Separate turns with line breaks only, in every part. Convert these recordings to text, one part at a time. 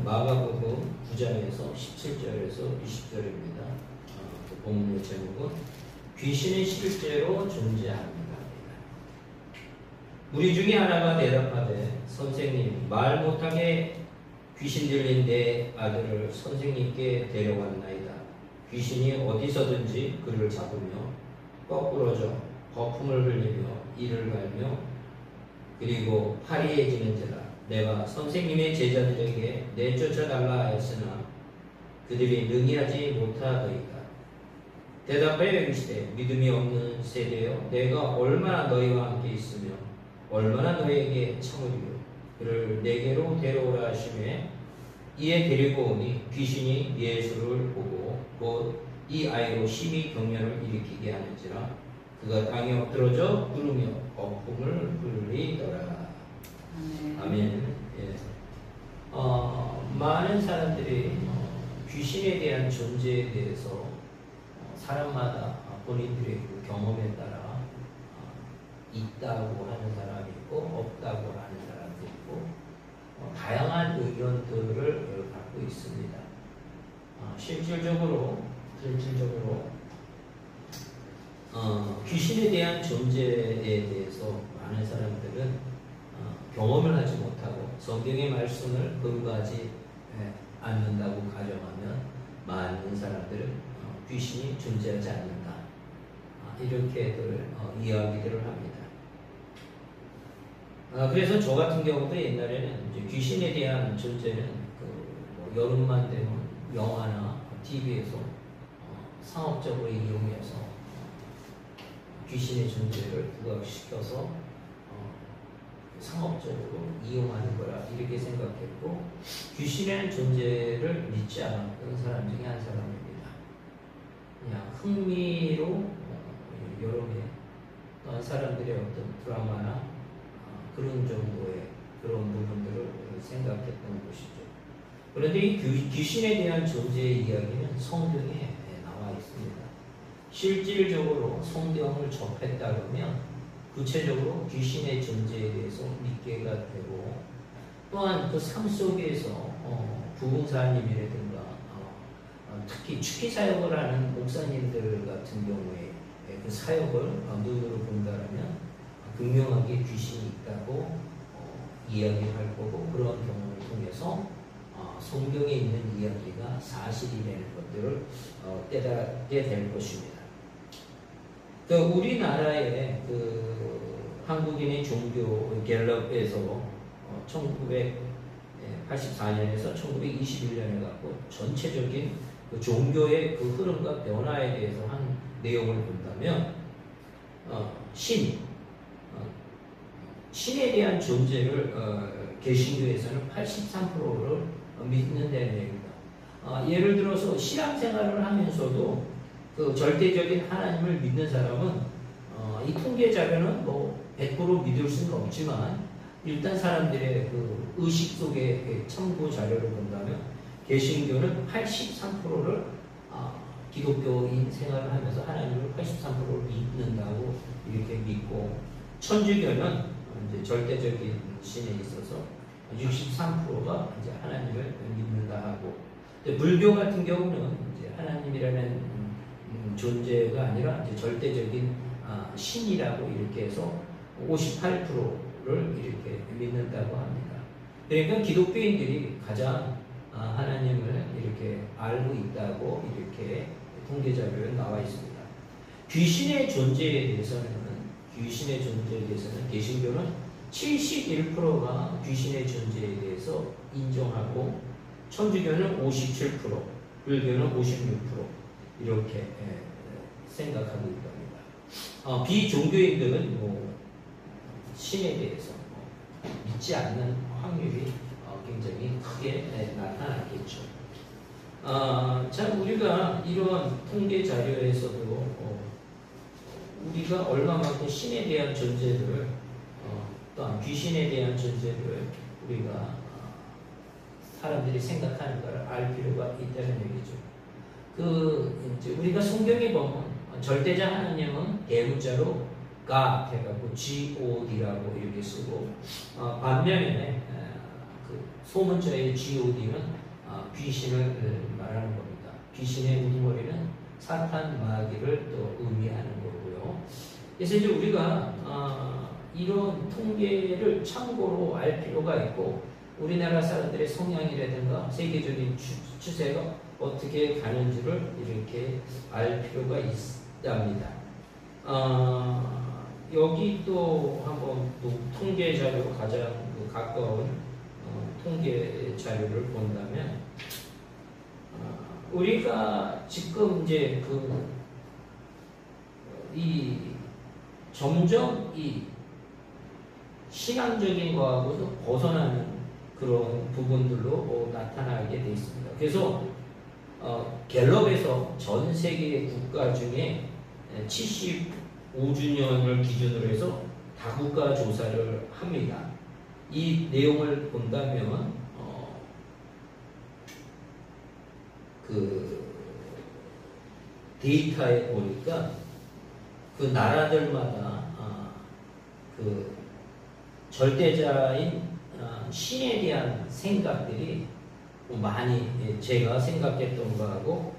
마가복음 9장에서 17절에서 20절입니다. 그 본문의 제목은 귀신이 실제로 존재합니다. 무리 중에 하나가 대답하되 선생님, 말 못하게 귀신 들린 내 아들을 선생님께 데려왔나이다. 귀신이 어디서든지 그를 잡으며 거꾸러져 거품을 흘리며 이를 갈며 그리고 화리해지는지라. 내가 선생님의 제자들에게 내쫓아달라 하였으나 그들이 능히하지 못하더이다. 대답하여 이르시되 믿음이 없는 세대여, 내가 얼마나 너희와 함께 있으며 얼마나 너희에게 참으리요. 그를 내게로 데려오라 하시매 이에 데리고 오니 귀신이 예수를 보고 곧 이 아이로 심히 경련을 일으키게 하는지라. 그가 땅에 엎드러져 구르며 거품을 흘리더라. 아멘. 예. 많은 사람들이 귀신에 대한 존재에 대해서 사람마다 본인들의 그 경험에 따라 있다고 하는 사람이 있고 없다고 하는 사람도 있고 다양한 의견들을 갖고 있습니다. 실질적으로 귀신에 대한 존재에 대해서 많은 사람들은 경험을 하지 못하고 성경의 말씀을 근거하지 않는다고 가정하면 많은 사람들은 귀신이 존재하지 않는다, 이렇게들 이야기들을 합니다. 그래서 저 같은 경우도 옛날에는 이제 귀신에 대한 존재는 여름만 되면 영화나 TV에서 상업적으로 이용해서 귀신의 존재를 부각시켜서 상업적으로 이용하는 거라 이렇게 생각했고, 귀신의 존재를 믿지 않았던 사람 중에 한 사람입니다. 그냥 흥미로 여름에 어떤 사람들의 어떤 드라마나 그런 정도의 그런 부분들을 생각했던 것이죠. 그런데 이 귀신에 대한 존재의 이야기는 성경에 나와 있습니다. 실질적으로 성경을 접했다 그러면 구체적으로 귀신의 존재에 대해서 믿게가 되고, 또한 그 삶 속에서 부흥사님이라든가 특히 축기 사역을 하는 목사님들 같은 경우에 그 사역을 눈으로 본다면 분명하게 귀신이 있다고 이야기할 거고, 그런 경험을 통해서 성경에 있는 이야기가 사실이라는 것들을 깨닫게 될 것입니다. 우리나라의 한국인의 종교 갤럽에서 1984년에서 1921년에 갖고 전체적인 종교의 흐름과 변화에 대해서 한 내용을 본다면 신에 대한 존재를 개신교에서는 83%를 믿는다는 얘기입니다. 예를 들어서 신앙생활을 하면서도 그 절대적인 하나님을 믿는 사람은 이 통계 자료는 100% 믿을 수는 없지만 일단 사람들의 그 의식 속의 참고 자료를 본다면 개신교는 83%를 기독교인 생활을 하면서 하나님을 83%를 믿는다고 이렇게 믿고, 천주교는 이제 절대적인 신에 있어서 63%가 이제 하나님을 믿는다 하고, 불교 같은 경우는 이제 하나님이라는 존재가 아니라 이제 절대적인 신이라고 이렇게 해서 58%를 이렇게 믿는다고 합니다. 그러니까 기독교인들이 가장 하나님을 이렇게 알고 있다고 이렇게 통계 자료에 나와 있습니다. 귀신의 존재에 대해서는 개신교는 71%가 귀신의 존재에 대해서 인정하고, 천주교는 57%, 불교는 56% 이렇게 생각하고 있답니다. 비종교인들은 신에 대해서 믿지 않는 확률이 굉장히 크게 나타나겠죠. 자, 우리가 이런 통계 자료에서도 우리가 얼마만큼 신에 대한 존재를 또한 귀신에 대한 존재를 우리가 사람들이 생각하는 것을 알 필요가 있다는 얘기죠. 이제 우리가 성경에 보면 절대자 하나님은 대문자로 God 해갖고 God라고 이렇게 쓰고, 반면에 소문자의 god는 귀신을 말하는 겁니다. 귀신의 우두머리는 사탄 마귀를 또 의미하는 거고요. 그래서 이제 우리가 이런 통계를 참고로 알 필요가 있고, 우리나라 사람들의 성향이라든가 세계적인 추세가 어떻게 가는지를 이렇게 알 필요가 있답니다. 여기 또 한번 또 통계 자료로 가장 가까운 통계 자료를 본다면, 우리가 지금 이제 점점 이 신앙적인 거하고도 벗어나는 그런 부분들로 나타나게 돼 있습니다. 그래서 갤럽에서 전 세계 국가 중에 75주년을 기준으로 해서 다국가 조사를 합니다. 이 내용을 본다면 그 데이터에 보니까 그 나라들마다 그 절대자인 신에 대한 생각들이 많이 제가 생각했던 거하고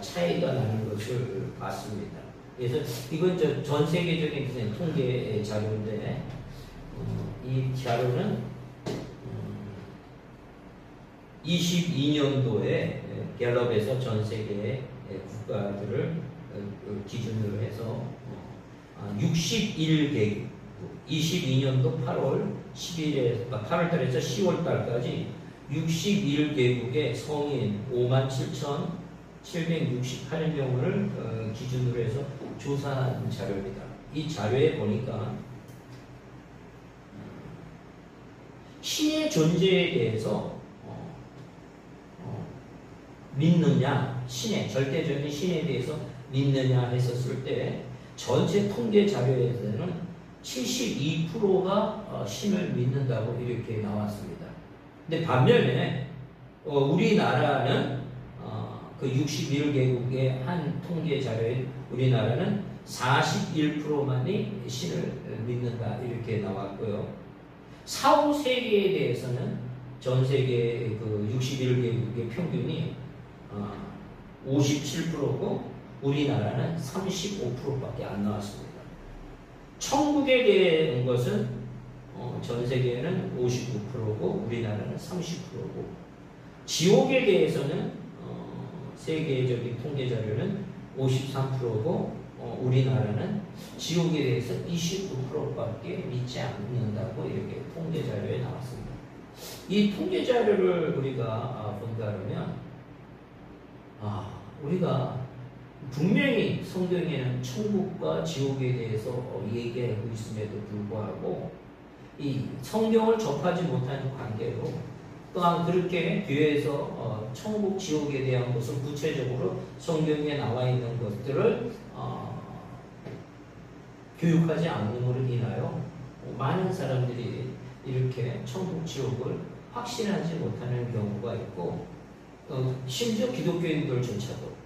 차이가 나는 것을 봤습니다. 그래서 이건 전 세계적인 통계 자료인데, 이 자료는 22년도에 갤럽에서 전 세계의 국가들을 기준으로 해서 61개국, 22년도 8월 달에서 10월 달까지 61개국의 성인 57,768명을 기준으로 해서 조사한 자료입니다. 이 자료에 보니까 신의 존재에 대해서 믿느냐, 절대적인 신에 대해서 믿느냐 했었을 때 전체 통계 자료에서는 72%가 신을 믿는다고 이렇게 나왔습니다. 근데 반면에 우리나라는 그 61개국의 한 통계 자료에 우리나라는 41%만이 신을 믿는다 이렇게 나왔고요. 사후 세계에 대해서는 전 세계 그 61개국의 평균이 57%고 우리나라는 35%밖에 안 나왔습니다. 천국에 대한 것은 전 세계에는 59%고 우리나라는 30%고, 지옥에 대해서는 세계적인 통계 자료는 53%고 우리나라는 지옥에 대해서 29%밖에 믿지 않는다고 이렇게 통계 자료에 나왔습니다. 이 통계 자료를 우리가 본다 그러면 우리가 분명히 성경에는 천국과 지옥에 대해서 얘기하고 있음에도 불구하고 이 성경을 접하지 못하는 관계로 또한 그렇게 교회에서 천국, 지옥에 대한 것을 구체적으로 성경에 나와 있는 것들을 교육하지 않음으로 인하여 많은 사람들이 이렇게 천국, 지옥을 확신하지 못하는 경우가 있고, 심지어 기독교인들조차도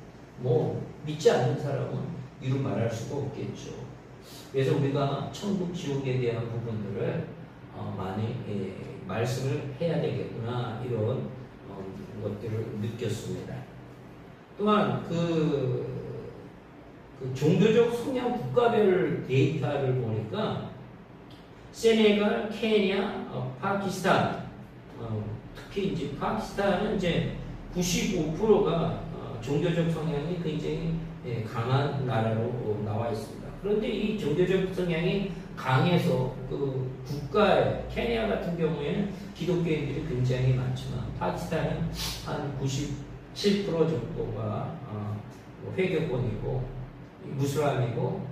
믿지 않는 사람은 이루 말할 수가 없겠죠. 그래서 우리가 천국, 지옥에 대한 부분들을 많이 말씀을 해야 되겠구나, 이런 것들을 느꼈습니다. 또한 그 종교적 성향 국가별 데이터를 보니까 세네갈, 케냐, 파키스탄, 특히 이제 파키스탄은 이제 95%가 종교적 성향이 굉장히 강한 나라로 나와 있습니다. 그런데 이 종교적 성향이 강해서 그 국가에, 케냐 같은 경우에는 기독교인들이 굉장히 많지만 파키스탄은 한 97% 정도가 회교권이고 무슬람이고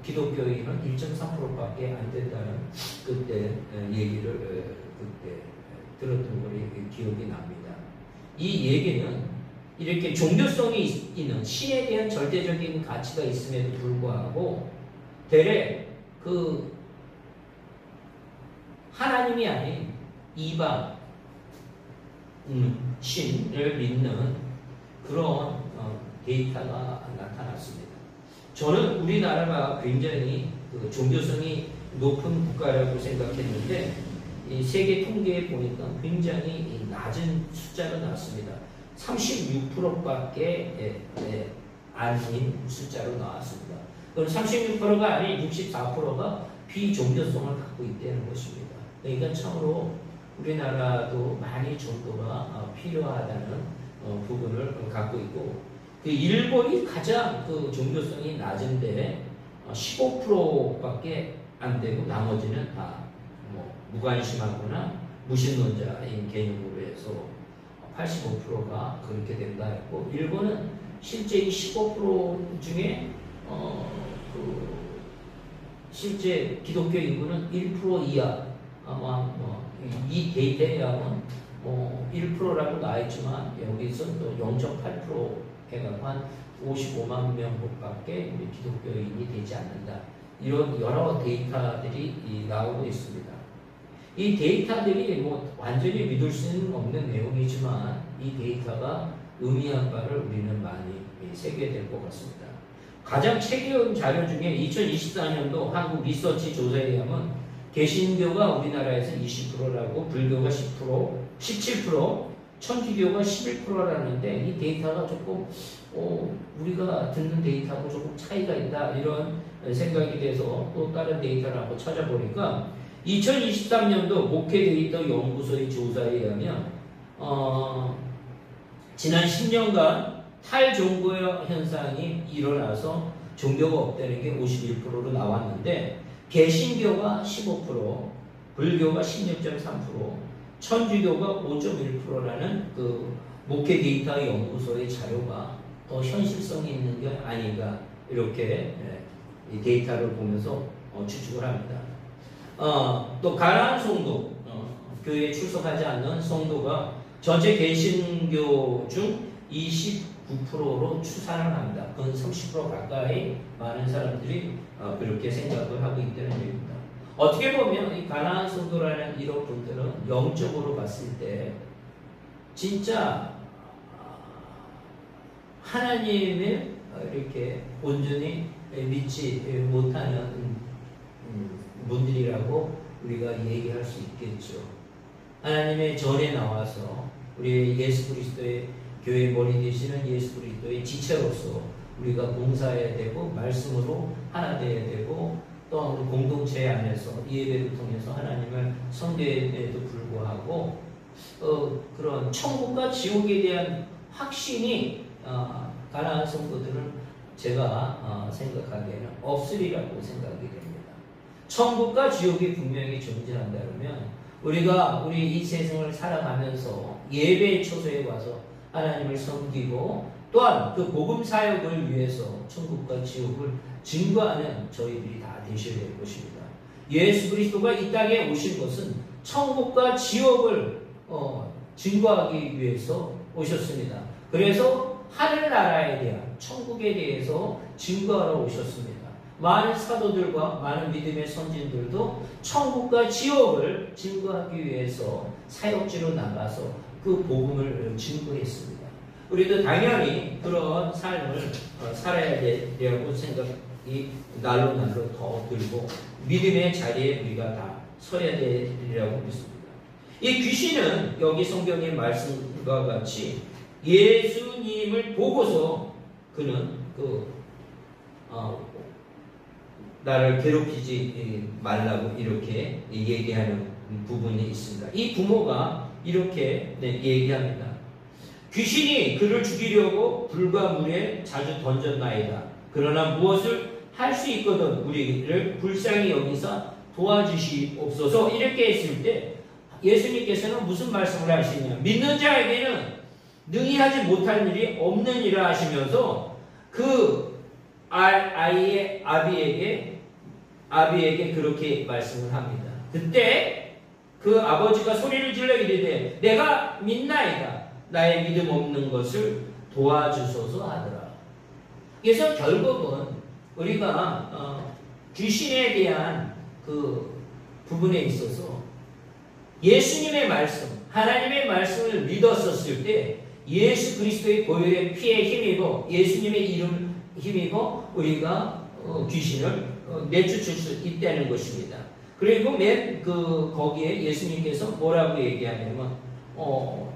기독교인은 1.3%밖에 안 된다는 그때 얘기를 그때 들었던 걸 기억이 납니다. 이 얘기는 이렇게 종교성이 있는 신에 대한 절대적인 가치가 있음에도 불구하고 대래 그 하나님이 아닌 이방 신을 믿는 그런 데이터가 나타났습니다. 저는 우리나라가 굉장히 그 종교성이 높은 국가라고 생각했는데 이 세계 통계에 보니까 굉장히 낮은 숫자가 나왔습니다. 36%밖에 아닌 숫자로 나왔습니다. 그럼 36%가 아닌 64%가 비종교성을 갖고 있다는 것입니다. 그러니까 참으로 우리나라도 많이 종교가 필요하다는 부분을 갖고 있고, 그 일본이 가장 그 종교성이 낮은데 15%밖에 안 되고 나머지는 다 뭐 무관심하거나 무신론자인 개념으로 해서 85%가 그렇게 된다 했고, 일본은 실제 이 15% 중에 실제 기독교 인구는 1% 이하, 아마 이 데이터에 의하면 1%라고 나와있지만 여기서 또 0.8% 해가지고 한 55만 명밖에 기독교인이 되지 않는다. 이런 여러 데이터들이 나오고 있습니다. 이 데이터들이 뭐 완전히 믿을 수는 없는 내용이지만 이 데이터가 의미한 바를 우리는 많이 새겨야 될 것 같습니다. 가장 최근 자료 중에 2024년도 한국 리서치 조사에 의하면 개신교가 우리나라에서 20%라고, 불교가 10%, 17%, 천주교가 11%라는데 이 데이터가 조금 우리가 듣는 데이터하고 조금 차이가 있다, 이런 생각이 돼서 또 다른 데이터를 한번 찾아보니까 2023년도 목회 데이터 연구소의 조사에 의하면 지난 10년간 탈종교 현상이 일어나서 종교가 없다는 게 51%로 나왔는데, 개신교가 15%, 불교가 16.3%, 천주교가 5.1%라는 그 목회 데이터 연구소의 자료가 더 현실성이 있는 게 아닌가, 이렇게 이 데이터를 보면서 추측을 합니다. 또 가나안 성도, 교회에 출석하지 않는 성도가 전체 개신교 중 29%로 추산을 합니다. 그건 30% 가까이 많은 사람들이 그렇게 생각을 하고 있다는 얘기입니다. 어떻게 보면 이 가나안 성도라는 이런 분들은 영적으로 봤을 때 진짜 하나님을 이렇게 온전히 믿지 못하는 분들이라고 우리가 얘기할 수 있겠죠. 하나님의 전에 나와서 우리 예수 그리스도의 교회 머리 되시는 예수 그리스도의 지체로서 우리가 봉사해야 되고, 말씀으로 하나 되어야 되고, 또 공동체 안에서 예배를 통해서 하나님을 섬김에도 불구하고 그런 천국과 지옥에 대한 확신이 가나안 성도들은 제가 생각하기에는 없으리라고 생각이 됩니다. 천국과 지옥이 분명히 존재한다면 우리가 우리 이 세상을 살아가면서 예배의 처소에 와서 하나님을 섬기고, 또한 그 복음 사역을 위해서 천국과 지옥을 증거하는 저희들이 다 되셔야 될 것입니다. 예수 그리스도가 이 땅에 오신 것은 천국과 지옥을 증거하기 위해서 오셨습니다. 그래서 하늘나라에 대한, 천국에 대해서 증거하러 오셨습니다. 많은 사도들과 많은 믿음의 선진들도 천국과 지옥을 증거하기 위해서 사역지로 나가서 그 복음을 증거했습니다. 우리도 당연히 그런 삶을 살아야 되라고 생각이 날로 더 들고, 믿음의 자리에 우리가 다 서야 되리라고 믿습니다. 이 귀신은 여기 성경의 말씀과 같이 예수님을 보고서 그는 나를 괴롭히지 말라고 이렇게 얘기하는 부분이 있습니다. 이 부모가 이렇게 얘기합니다. 귀신이 그를 죽이려고 불과 물에 자주 던졌나이다. 그러나 무엇을 할 수 있거든 우리를 불쌍히 여기서 도와주시옵소서. 이렇게 했을 때 예수님께서는 무슨 말씀을 하시냐, 믿는 자에게는 능히 하지 못할 일이 없느니라 하시면서 그 아이의 아비에게 그렇게 말씀을 합니다. 그때 그 아버지가 소리를 질러 이르되 내가 믿나이다. 나의 믿음 없는 것을 도와주소서 하더라. 그래서 결국은 우리가 귀신에 대한 그 부분에 있어서 예수님의 말씀, 하나님의 말씀을 믿었었을 때 예수 그리스도의 보혈의 피에 힘입어 예수님의 이름 힘입어 우리가 귀신을 내쫓을 수 있다는 것입니다. 그리고 맨 거기에 예수님께서 뭐라고 얘기하냐면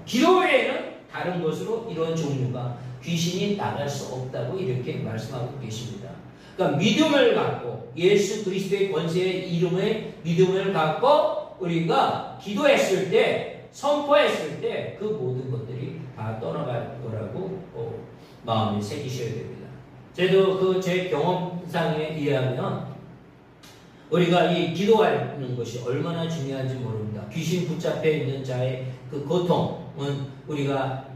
기도 외에는 다른 것으로 이런 종류가 귀신이 나갈 수 없다고 이렇게 말씀하고 계십니다. 그러니까 믿음을 갖고 예수 그리스도의 권세의 이름의 믿음을 갖고 우리가 기도했을 때, 선포했을 때 그 모든 것들이 다 떠나갈 거라고 마음에 새기셔야 됩니다. 저도 제 경험상에 의하면 우리가 이 기도하는 것이 얼마나 중요한지 모릅니다. 귀신 붙잡혀 있는 자의 그 고통은 우리가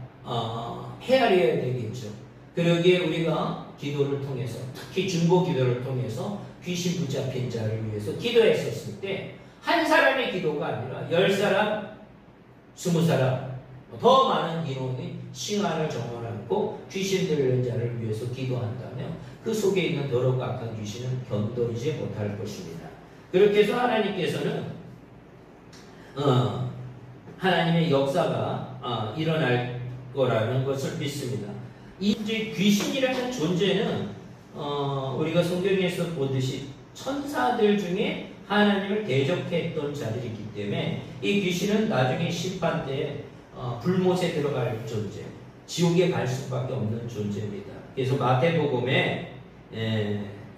헤아려야 되겠죠. 그러기에 우리가 기도를 통해서, 특히 중보 기도를 통해서 귀신 붙잡힌 자를 위해서 기도했었을 때 한 사람의 기도가 아니라 10사람, 20사람 더 많은 인원이 싱안을 정원하고 귀신 들린 자를 위해서 기도한다면 그 속에 있는 더럽고 악한 귀신은 견뎌지지 못할 것입니다. 그렇게 해서 하나님께서는 하나님의 역사가 일어날 거라는 것을 믿습니다. 이제 귀신이라는 존재는 우리가 성경에서 보듯이 천사들 중에 하나님을 대적했던 자들이기 때문에 이 귀신은 나중에 심판 때 불못에 들어갈 존재, 지옥에 갈 수밖에 없는 존재입니다. 그래서 마태복음에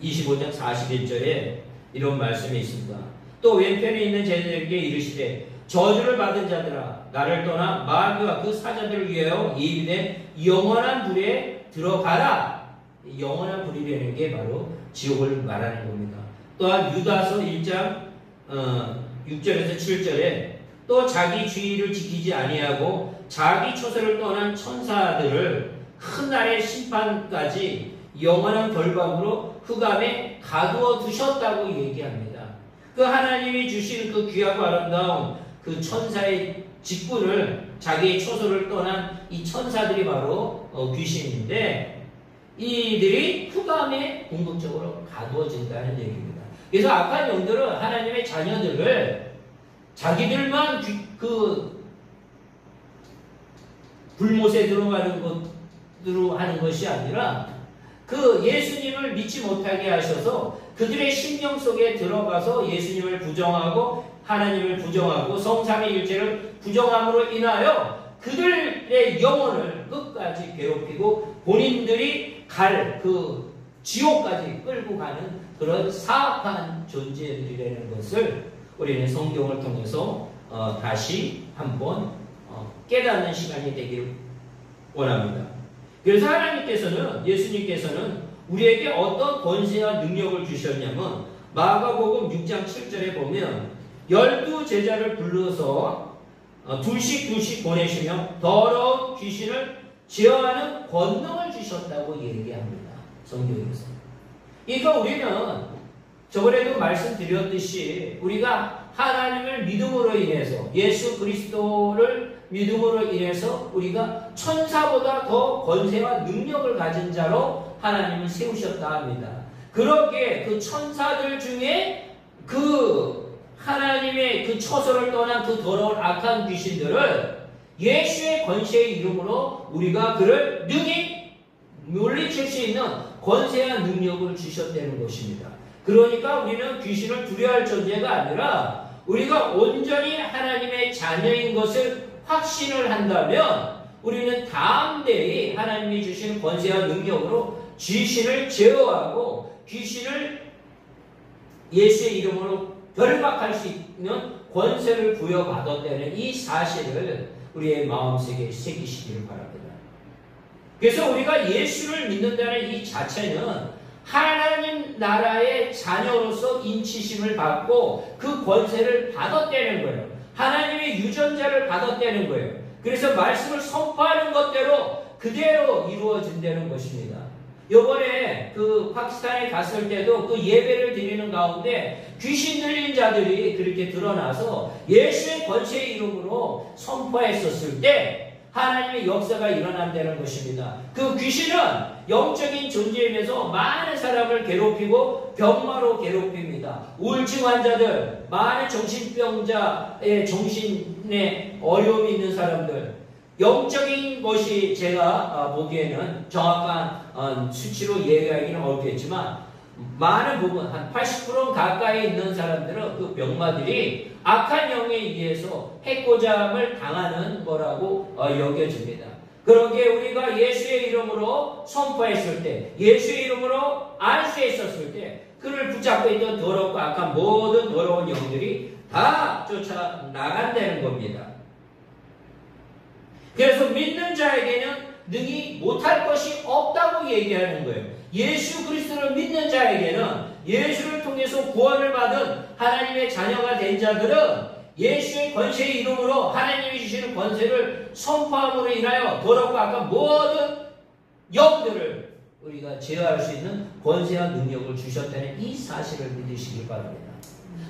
25장 41절에 이런 말씀이 있습니다. 또 왼편에 있는 제자들에게 이르시되 저주를 받은 자들아 나를 떠나 마귀와 그 사자들을 위하여 예비된 영원한 불에 들어가라. 영원한 불이라는 게 바로 지옥을 말하는 겁니다. 또한 유다서 1장 6절에서 7절에 또 자기 주의를 지키지 아니하고 자기 처소를 떠난 천사들을 큰 날의 심판까지 영원한 결박으로 흑암에 가두어 두셨다고 얘기합니다. 그 하나님이 주신 그 귀하고 아름다운 그 천사의 직분을 자기의 처소를 떠난 이 천사들이 바로 귀신인데 이들이 흑암에 궁극적으로 가두어진다는 얘기입니다. 그래서 악한 영들은 하나님의 자녀들을 자기들만 그 불못에 들어가는 것으로 하는 것이 아니라 그 예수님을 믿지 못하게 하셔서 그들의 심령 속에 들어가서 예수님을 부정하고 하나님을 부정하고 성삼위일체를 부정함으로 인하여 그들의 영혼을 끝까지 괴롭히고 본인들이 갈 그 지옥까지 끌고 가는 그런 사악한 존재들이라는 것을 우리는 성경을 통해서 다시 한번 깨닫는 시간이 되길 원합니다. 그래서 하나님께서는, 예수님께서는 우리에게 어떤 권세와 능력을 주셨냐면 마가복음 6장 7절에 보면 12제자를 불러서 둘씩 보내시며 더러운 귀신을 제어하는 권능을 주셨다고 얘기합니다. 성경에서. 그러니까 우리는 저번에도 말씀드렸듯이 우리가 하나님을 믿음으로 인해서 예수 그리스도를 믿음으로 인해서 우리가 천사보다 더 권세와 능력을 가진 자로 하나님을 세우셨다 합니다. 그렇게 그 천사들 중에 그 하나님의 그 처소를 떠난 그 더러운 악한 귀신들을 예수의 권세의 이름으로 우리가 그를 능히 물리칠 수 있는 권세와 능력을 주셨다는 것입니다. 그러니까 우리는 귀신을 두려워할 존재가 아니라 우리가 온전히 하나님의 자녀인 것을 확신을 한다면 우리는 담대히 하나님이 주신 권세와 능력으로 귀신을 제어하고 귀신을 예수의 이름으로 결박할 수 있는 권세를 부여받았다는 이 사실을 우리의 마음속에 새기시기를 바랍니다. 그래서 우리가 예수를 믿는다는 이 자체는 하나님 나라의 자녀로서 인치심을 받고 그 권세를 받았다는 거예요. 하나님의 유전자를 받았다는 거예요. 그래서 말씀을 선포하는 것대로 그대로 이루어진다는 것입니다. 요번에 그 파키스탄에 갔을 때도 그 예배를 드리는 가운데 귀신 들린 자들이 그렇게 드러나서 예수의 권세의 이름으로 선포했었을 때 하나님의 역사가 일어난다는 것입니다. 그 귀신은 영적인 존재이면서 많은 사람을 괴롭히고 병마로 괴롭힙니다. 우울증 환자들, 많은 정신병자의 정신에 어려움이 있는 사람들, 영적인 것이 제가 보기에는 정확한 수치로 얘기하기는 어렵겠지만 많은 부분, 한 80% 가까이 있는 사람들은 그 병마들이 악한 영에 의해서 해코잠을 당하는 거라고 여겨집니다. 그러기에 우리가 예수의 이름으로 선포했을 때, 예수의 이름으로 안수했었을 때 그를 붙잡고 있던 더럽고 악한 모든 더러운 영들이 다 쫓아나간다는 겁니다. 그래서 믿는 자에게는 능히 못할 것이 없다고 얘기하는 거예요. 예수 그리스도를 믿는 자에게는, 예수를 통해서 구원을 받은 하나님의 자녀가 된 자들은 예수의 권세의 이름으로 하나님이 주시는 권세를 선포함으로 인하여 더럽고 악한 모든 영들을 우리가 제어할 수 있는 권세와 능력을 주셨다는 이 사실을 믿으시기 바랍니다.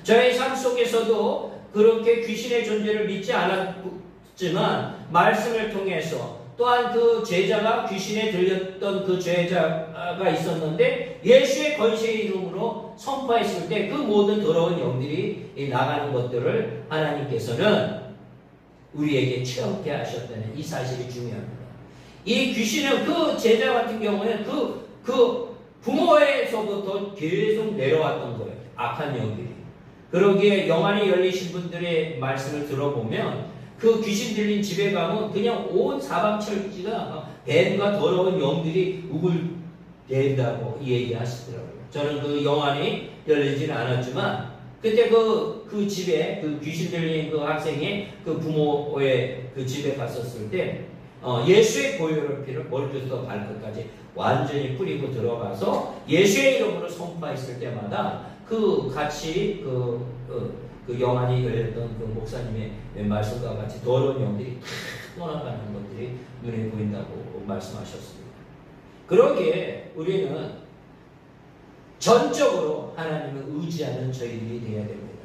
저의 삶 속에서도 그렇게 귀신의 존재를 믿지 않았지만 말씀을 통해서 또한 그 죄자가 귀신에 들렸던 그 죄자가 있었는데 예수의 권세의 이름으로 선포했을 때 그 모든 더러운 영들이 나가는 것들을 하나님께서는 우리에게 체험케 하셨다는 이 사실이 중요합니다. 이 귀신은 그 제자 같은 경우는 그 부모에서부터 계속 내려왔던 거예요. 악한 영들이. 그러기에 영안이 열리신 분들의 말씀을 들어보면 그 귀신 들린 집에 가면 그냥 온 사방철지가 뱀과 더러운 영들이 우글댄다고 얘기하시더라고요. 저는 그 영안이 열리지는 않았지만 그때 그 집에 그 귀신 들린 그 학생이 그 부모의 그 집에 갔었을 때 예수의 보혈의 피를 머리부터 발끝까지 완전히 뿌리고 들어가서 예수의 이름으로 선포했을 때마다 그 같이 그 영안이 열렸던 그 목사님의 말씀과 같이 더러운 영들이 다 떠나가는 것들이 눈에 보인다고 말씀하셨습니다. 그러기에 우리는 전적으로 하나님을 의지하는 저희들이 되어야 됩니다.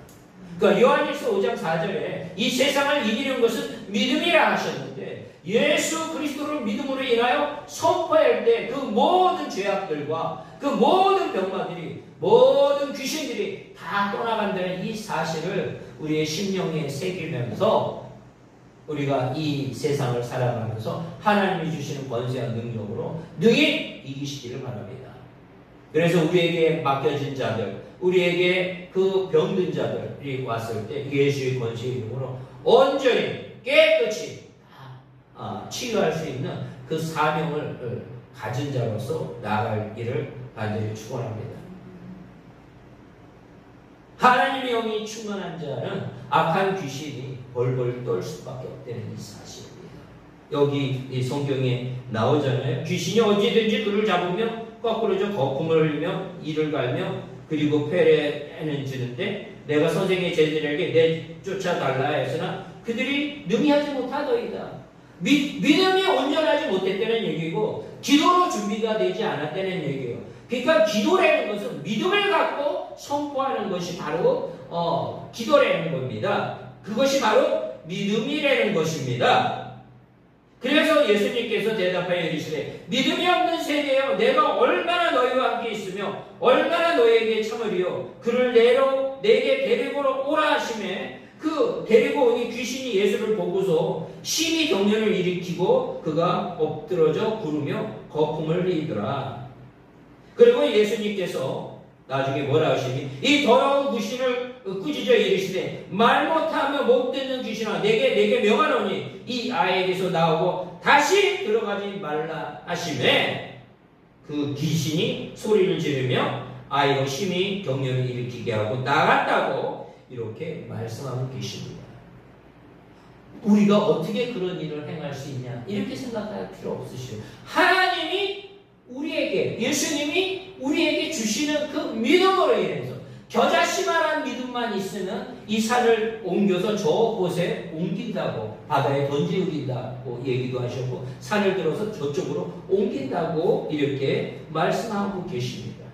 그러니까 요한일서 5장 4절에 이 세상을 이기는 것은 믿음이라 하셨는데 예수 그리스도를 믿음으로 인하여 선포할 때 그 모든 죄악들과 그 모든 병마들이, 모든 귀신들이 다 떠나간다는 이 사실을 우리의 심령에 새기면서 우리가 이 세상을 살아가면서 하나님이 주시는 권세와 능력으로 능히 이기시기를 바랍니다. 그래서 우리에게 맡겨진 자들, 우리에게 그 병든 자들이 왔을 때 예수의 권세의 이름으로 온전히 깨끗이 치유할 수 있는 그 사명을 가진 자로서 나아가기를 간절히 축원합니다. 하나님의 영이 충만한 자는 악한 귀신이 벌벌 떨 수밖에 없다는 이 사실입니다. 여기 이 성경에 나오잖아요. 귀신이 언제든지 그를 잡으며 거꾸로져 거품을 흘리며 이를 갈며 그리고 폐례는 지는데 내가 선생의 제자들에게 내쫓아달라 했으나 그들이 능히 하지 못하더이다. 믿음이 온전하지 못했다는 얘기고 기도로 준비가 되지 않았다는 얘기예요. 그러니까 기도라는 것은 믿음을 갖고 선포하는 것이 바로 기도라는 겁니다. 그것이 바로 믿음이라는 것입니다. 그래서 예수님께서 대답하여 이르시되 믿음이 없는 세대여 내가 얼마나 너희와 함께 있으며 얼마나 너희에게 참으리요 그를 내게 데리고 오라 하시매 그 데리고 오니 귀신이 예수를 보고서 심히 경련을 일으키고 그가 엎드러져 구르며 거품을 흘리더라. 그리고 예수님께서 나중에 뭐라 하시니 이 더러운 귀신을 꾸짖어 이르시되 말 못하며 못 듣는 귀신아 내게 명하노니 이 아이에게서 나오고 다시 들어가지 말라 하시매 그 귀신이 소리를 지르며 아이로 심히 경련을 일으키게 하고 나갔다고 이렇게 말씀하고 계십니다. 우리가 어떻게 그런 일을 행할 수 있냐 이렇게 생각할 필요 없으시죠. 하나님이 우리에게 예수님이 우리에게 주시는 그 믿음으로 인해서 겨자씨만한 믿음만 있으면 이 산을 옮겨서 저곳에 옮긴다고 바다에 던지우린다고 얘기도 하셨고 산을 들어서 저쪽으로 옮긴다고 이렇게 말씀하고 계십니다.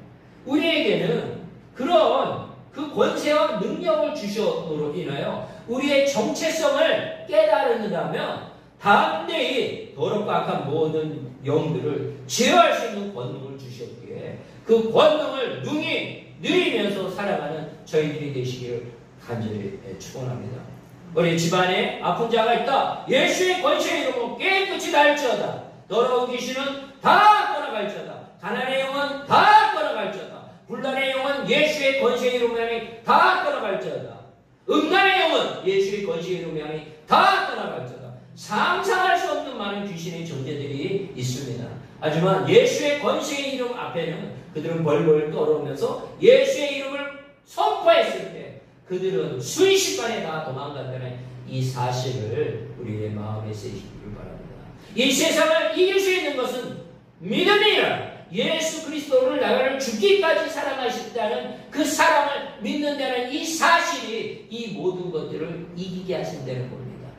우리에게는 그런 그 권세와 능력을 주셔로 인하여 우리의 정체성을 깨달은다면 담대히 더럽고 악한 모든 영들을 제어할 수 있는 권능을 주셨기에 그 권능을 능히 누리면서 살아가는 저희들이 되시기를 간절히 축원합니다. 우리 집안에 아픈 자가 있다. 예수의 권세의 이름으로 깨끗이 날지어다. 더러운 귀신은 다 떠나갈지어다. 가난의 영은 다 떠나갈지어다. 분란의 영은 예수의 권세의 이름으로 다 떠나갈지어다. 음란의 영은 예수의 권세의 이름으로 다 떠나갈지어다. 상상할 수 없는 많은 귀신의 존재들이 있습니다. 하지만 예수의 권세의 이름 앞에는 그들은 벌벌 떨어오면서 예수의 이름을 선포했을 때 그들은 순식간에 다 도망간다는 이 사실을 우리의 마음에 새기기를 바랍니다. 이 세상을 이길 수 있는 것은 믿음이라. 예수 그리스도를 나를 죽기까지 사랑하셨다는 그 사랑을 믿는다는 이 사실이 이 모든 것들을 이기게 하신다는 겁니다.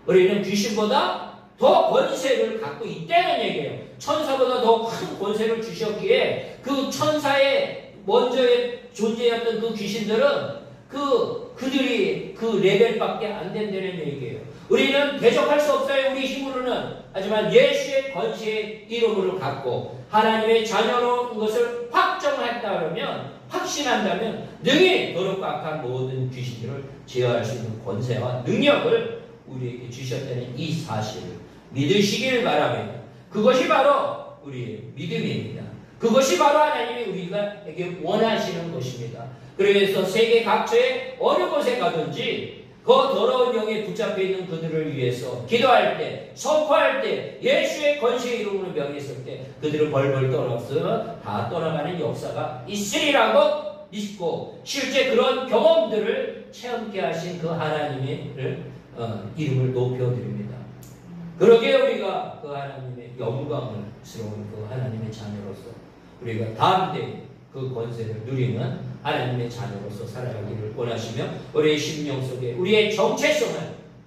우리는 귀신보다 더 권세를 갖고 있다는 얘기예요. 천사보다 더 큰 권세를 주셨기에 그 천사의 먼저의 존재였던 그 귀신들은 그들이 그 레벨밖에 안 된다는 얘기예요. 우리는 대적할 수 없어요. 우리 힘으로는. 하지만 예수의 권세의 이름을 갖고 하나님의 자녀로 것을 확정했다 그러면, 확신한다면 능히 더럽고 악한 모든 귀신들을 제어할 수 있는 권세와 능력을 우리에게 주셨다는 이 사실을 믿으시길 바랍니다. 그것이 바로 우리의 믿음입니다. 그것이 바로 하나님이 우리에게 원하시는 것입니다. 그래서 세계 각처에 어느 곳에 가든지 그 더러운 영에 붙잡혀 있는 그들을 위해서 기도할 때, 선포할 때, 예수의 권세의 이름으로 명했을 때 그들은 벌벌 떠나서 다 떠나가는 역사가 있으리라고 믿고, 실제 그런 경험들을 체험케 하신 그 하나님의 이름을 높여드립니다. 그러게 우리가 그 하나님의 영광스러운 그 하나님의 자녀로서 우리가 담대히 그 권세를 누리는 하나님의 자녀로서 살아가기를 원하시며, 우리의 심령 속에 우리의 정체성을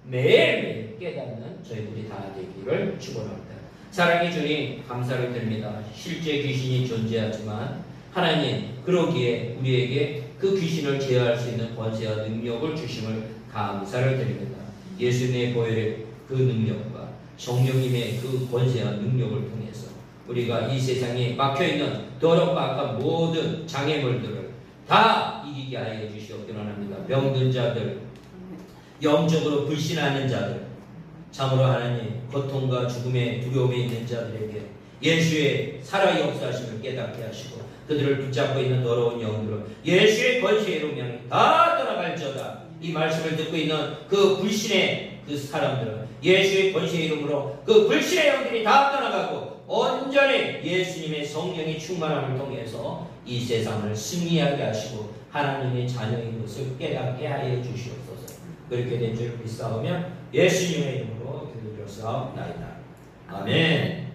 매일매일 깨닫는 저희들이 다 되기를 축원합니다. 사랑의 주님, 감사를 드립니다. 실제 귀신이 존재하지만 하나님, 그러기에 우리에게 그 귀신을 제어할 수 있는 권세와 능력을 주심을 감사를 드립니다. 예수님의 보혈의 그 능력과 성령님의 그 권세와 능력을 통해서 우리가 이 세상에 막혀있는 더럽고 악한 모든 장애물들을 다 이기게 하여 주시옵기를 원합니다. 병든 자들, 영적으로 불신하는 자들, 참으로 하나님 고통과 죽음의 두려움에 있는 자들에게 예수의 살아 역사하심을 깨닫게 하시고, 그들을 붙잡고 있는 더러운 영들을 예수의 권세로 명히 다 떠나갈지어다. 이 말씀을 듣고 있는 그 불신의 그 사람들은 예수의 권세 이름으로 그 불신의 영들이 다 떠나가고 온전히 예수님의 성령의 충만함을 통해서 이 세상을 승리하게 하시고 하나님의 자녀인 것을 깨닫게 하여 주시옵소서. 그렇게 된 줄 믿사오며 예수님의 이름으로 기도드렸사옵나이다. 아멘.